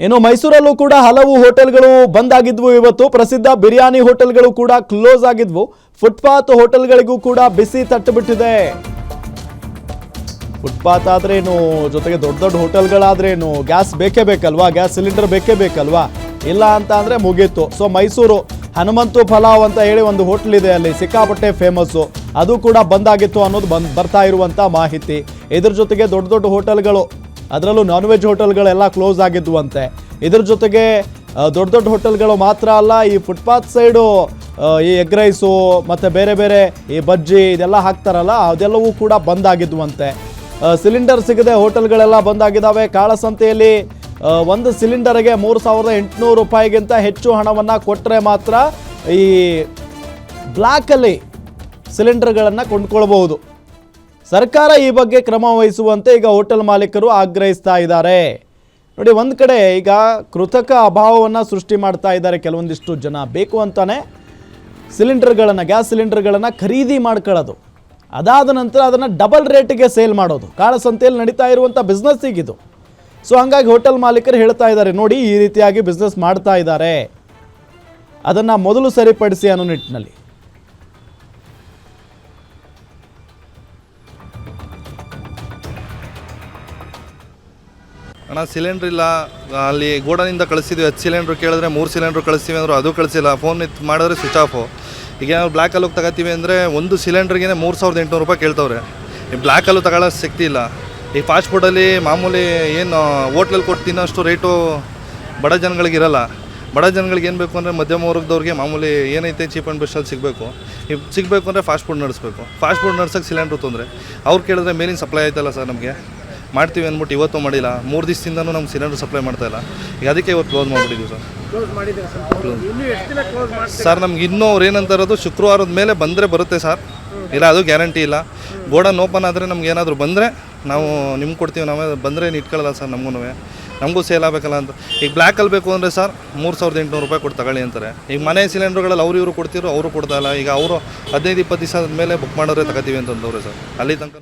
ಇನ್ನು ಮೈಸೂರಲ್ಲೂ ಕೂಡ ಹಲವು ಹೋಟೆಲ್ಗಳು ಬಂದ್ ಆಗಿದ್ವು. ಇವತ್ತು ಪ್ರಸಿದ್ಧ ಬಿರಿಯಾನಿ ಹೋಟೆಲ್ಗಳು ಕೂಡ ಕ್ಲೋಸ್ ಆಗಿದ್ವು. ಫುಟ್ಪಾತ್ ಹೋಟೆಲ್ಗಳಿಗೂ ಕೂಡ ಬಿಸಿ ತಟ್ಟುಬಿಟ್ಟಿದೆ. ಫುಟ್ಪಾತ್ ಆದ್ರೇನು, ಜೊತೆಗೆ ದೊಡ್ಡ ದೊಡ್ಡ ಹೋಟೆಲ್ಗಳಾದ್ರೇನು ಗ್ಯಾಸ್ ಬೇಕೇ ಬೇಕಲ್ವಾ, ಗ್ಯಾಸ್ ಸಿಲಿಂಡರ್ ಬೇಕೇ ಬೇಕಲ್ವಾ, ಇಲ್ಲ ಅಂತ ಅಂದ್ರೆ ಮುಗೀತು. ಸೊ ಮೈಸೂರು ಹನುಮಂತು ಪಲಾವ್ ಅಂತ ಹೇಳಿ ಒಂದು ಹೋಟೆಲ್ ಇದೆ, ಅಲ್ಲಿ ಸಿಕ್ಕಾಪಟ್ಟೆ ಫೇಮಸ್ಸು, ಅದು ಕೂಡ ಬಂದಾಗಿತ್ತು ಅನ್ನೋದು ಬರ್ತಾ ಇರುವಂತ ಮಾಹಿತಿ. ಇದ್ರ ಜೊತೆಗೆ ದೊಡ್ಡ ದೊಡ್ಡ ಹೋಟೆಲ್ಗಳು, ಅದರಲ್ಲೂ ನಾನ್ ವೆಜ್ ಹೋಟೆಲ್ಗಳೆಲ್ಲ ಕ್ಲೋಸ್ ಆಗಿದ್ವು ಅಂತೆ. ಇದ್ರ ಜೊತೆಗೆ ದೊಡ್ಡ ದೊಡ್ಡ ಹೋಟೆಲ್ಗಳು ಮಾತ್ರ ಅಲ್ಲ, ಈ ಫುಟ್ಪಾತ್ ಸೈಡು ಈ ಎಗ್ ರೈಸು ಮತ್ತು ಬೇರೆ ಬೇರೆ ಈ ಬಜ್ಜಿ ಇದೆಲ್ಲ ಹಾಕ್ತಾರಲ್ಲ, ಅದೆಲ್ಲವೂ ಕೂಡ ಬಂದಾಗಿದ್ವಂತೆ. ಸಿಲಿಂಡರ್ ಸಿಗದೆ ಹೋಟೆಲ್ಗಳೆಲ್ಲ ಬಂದಾಗಿದ್ದಾವೆ. ಕಾಳಸಂತೆಯಲ್ಲಿ ಒಂದು ಸಿಲಿಂಡರ್ಗೆ 3,800 ರೂಪಾಯಿಗಿಂತ ಹೆಚ್ಚು ಹಣವನ್ನು ಕೊಟ್ಟರೆ ಮಾತ್ರ ಈ ಬ್ಲ್ಯಾಕಲ್ಲಿ ಸಿಲಿಂಡರ್ಗಳನ್ನು ಕೊಂಡ್ಕೊಳ್ಬಹುದು. ಸರ್ಕಾರ ಈ ಬಗ್ಗೆ ಕ್ರಮ ವಹಿಸುವಂತೆ ಈಗ ಹೋಟೆಲ್ ಮಾಲೀಕರು ಆಗ್ರಹಿಸ್ತಾ ಇದ್ದಾರೆ. ನೋಡಿ, ಒಂದು ಕಡೆ ಈಗ ಕೃತಕ ಅಭಾವವನ್ನು ಸೃಷ್ಟಿ ಮಾಡ್ತಾ ಇದ್ದಾರೆ ಕೆಲವೊಂದಿಷ್ಟು ಜನ. ಬೇಕು ಅಂತಾನೆ ಸಿಲಿಂಡರ್ಗಳನ್ನು, ಗ್ಯಾಸ್ ಸಿಲಿಂಡರ್ಗಳನ್ನು ಖರೀದಿ ಮಾಡ್ಕೊಳ್ಳೋದು, ಅದಾದ ನಂತರ ಅದನ್ನು ಡಬಲ್ ರೇಟಿಗೆ ಸೇಲ್ ಮಾಡೋದು ಕಾಳಸಂತೆಯಲ್ಲಿ ನಡೀತಾ ಇರುವಂಥ ಬಿಸ್ನೆಸ್ ಈಗಿದು. ಸೊ ಹಂಗಾಗಿ ಹೋಟೆಲ್ ಮಾಲೀಕರು ಹೇಳ್ತಾ ಇದ್ದಾರೆ, ನೋಡಿ ಈ ರೀತಿಯಾಗಿ ಬಿಸ್ನೆಸ್ ಮಾಡ್ತಾ ಇದ್ದಾರೆ, ಅದನ್ನು ಮೊದಲು ಸರಿಪಡಿಸಿ ಅನ್ನೋ ನಿಟ್ಟಿನಲ್ಲಿ. ಅಣ್ಣ, ಸಿಲಿಂಡ್ರ್ ಇಲ್ಲ, ಅಲ್ಲಿ ಗೋಡನಿಂದ ಕಳಿಸಿದ್ವಿ. 10 ಸಿಲಿಂಡ್ರ್ ಕೇಳಿದ್ರೆ 3 ಸಿಲಿಂಡ್ರ್ ಕಳಿಸ್ತೀವಿ ಅಂದರು, ಅದು ಕಳಿಸಿಲ್ಲ. ಫೋನ್ ಮಾಡಿದ್ರೆ ಸ್ವಿಚ್ ಆಫು. ಈಗ ಏನಾದ್ರು ಬ್ಲ್ಯಾಕಲ್ಲಿ ಹೋಗಿ ತಗೋತೀವಿ ಅಂದರೆ ಒಂದು ಸಿಲಿಂಡ್ರಿಗೆ 3,800 ರೂಪಾಯಿ ಕೇಳ್ತವ್ರೆ. ಈ ಬ್ಲ್ಯಾಕಲ್ಲೂ ತಗೊಳ್ಳೋ ಶಕ್ತಿ ಇಲ್ಲ. ಈ ಫಾಸ್ಟ್ ಫುಡ್ಡಲ್ಲಿ ಮಾಮೂಲಿ ಏನು ಹೋಟ್ಲಲ್ಲಿ ಕೊಟ್ಟು ತಿನ್ನೋಷ್ಟು ರೇಟು ಬಡ ಜನಗಳಿಗಿರಲ್ಲ. ಬಡ ಜನಗಳಿಗೆ ಏನು ಬೇಕು ಅಂದರೆ ಮಧ್ಯಮ ವರ್ಗದವ್ರಿಗೆ ಮಾಮೂಲಿ ಏನೈತೆ ಚೀಪ್ ಆ್ಯಂಡ್ ಬೆಸ್ಟಲ್ಲಿ ಸಿಗಬೇಕು. ಈಗ ಸಿಗಬೇಕು ಅಂದರೆ ಫಾಸ್ಟ್ ಫುಡ್ ನಡೆಸಬೇಕು. ಫಾಸ್ಟ್ ಫುಡ್ ನಡ್ಸೋಕ್ಕೆ ಸಿಲಿಂಡ್ರು ತೊಂದರೆ. ಅವ್ರು ಕೇಳಿದ್ರೆ ಮೇಲಿನ ಸಪ್ಲೈ ಆಯ್ತಲ್ಲ ಸರ್, ನಮಗೆ ಮಾಡ್ತೀವಿ ಅಂದ್ಬಿಟ್ಟು ಇವತ್ತು ಮಾಡಿಲ್ಲ, 3 ದಿವಸದಿಂದನೂ ನಮ್ಗೆ ಸಿಲಿಂಡರ್ ಸಪ್ಲೈ ಮಾಡ್ತಾಯಿಲ್ಲ. ಈಗ ಅದಕ್ಕೆ ಇವತ್ತು ಕ್ಲೋಸ್ ಮಾಡಿಬಿಟ್ಟಿದ್ದೀವಿ ಸರ್. ಸರ್ ನಮ್ಗೆ ಇನ್ನೂ ಅವ್ರು ಏನಂತ ಇರೋದು, ಶುಕ್ರವಾರದ ಮೇಲೆ ಬಂದರೆ ಬರುತ್ತೆ ಸರ್, ಇಲ್ಲ ಅದು ಗ್ಯಾರಂಟಿ ಇಲ್ಲ. ಗೋಡನ್ ಓಪನ್ ಆದರೆ ನಮ್ಗೆ ಏನಾದರೂ ಬಂದರೆ ನಾವು ನಿಮ್ಗೆ ಕೊಡ್ತೀವಿ, ನಾವೇ ಬಂದರೆ ಇಟ್ಕೊಳ್ಳಲ್ಲ ಸರ್. ನಮಗೂ ಸೇಲ್ ಆಗಬೇಕಲ್ಲ ಅಂತ. ಈಗ ಬ್ಲ್ಯಾಕಲ್ಲಿ ಬೇಕು ಅಂದರೆ ಸರ್ 3,800 ರೂಪಾಯಿ ಕೊಟ್ಟು ತಗೊಳ್ಳಿ ಅಂತಾರೆ. ಈಗ ಮನೆ ಸಿಲಿಂಡ್ರುಗಳಲ್ಲಿ ಇವರು ಕೊಡ್ತಿರೋ, ಅವರು ಕೊಡ್ತಾಯಿಲ್ಲ. ಈಗ ಅವರು 15-20 ದಿವಸ ಮೇಲೆ ಬುಕ್ ಮಾಡಿದ್ರೆ ತಗೋತೀವಿ ಅಂತಂದವ್ರೆ ಸರ್. ಅಲ್ಲಿ ತನಕ